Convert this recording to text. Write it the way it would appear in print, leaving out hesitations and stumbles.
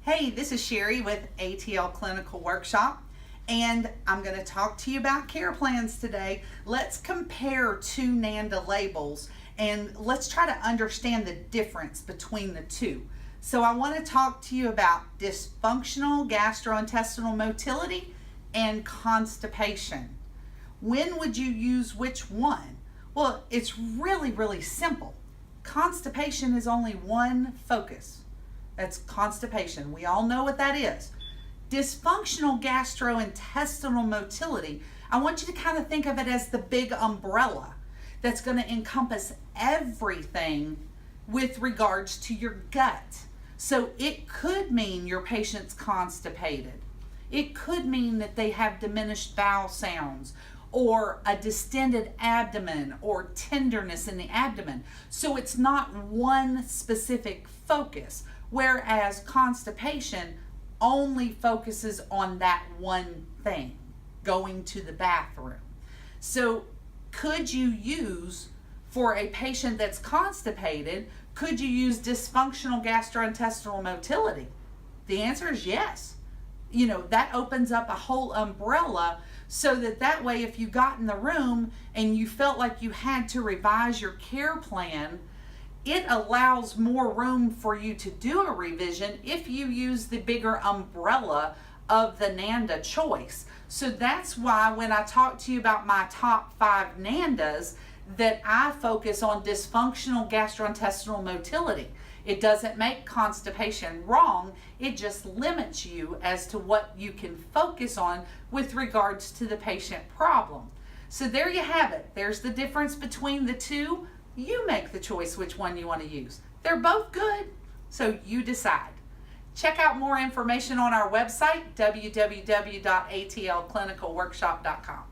Hey, this is Sherry with ATL Clinical Workshop, and I'm going to talk to you about care plans today. Let's compare two NANDA labels and let's try to understand the difference between the two. So I want to talk to you about dysfunctional gastrointestinal motility and constipation. When would you use which one? Well, it's really simple. Constipation is only one focus. That's constipation. We all know what that is. Dysfunctional gastrointestinal motility, I want you to kind of think of it as the big umbrella that's going to encompass everything with regards to your gut. So it could mean your patient's constipated. It could mean that they have diminished bowel sounds or a distended abdomen or tenderness in the abdomen. So it's not one specific focus, whereas constipation only focuses on that one thing, going to the bathroom. So could you use, for a patient that's constipated, could you use dysfunctional gastrointestinal motility? The answer is yes. You know, that opens up a whole umbrella so that way if you got in the room and you felt like you had to revise your care plan, it allows more room for you to do a revision if you use the bigger umbrella of the NANDA choice. So that's why when I talk to you about my top 5 NANDAs, that I focus on dysfunctional gastrointestinal motility. It doesn't make constipation wrong, it just limits you as to what you can focus on with regards to the patient problem. So there you have it. There's the difference between the two. You make the choice which one you want to use. They're both good, so you decide. Check out more information on our website, www.atlclinicalworkshop.com.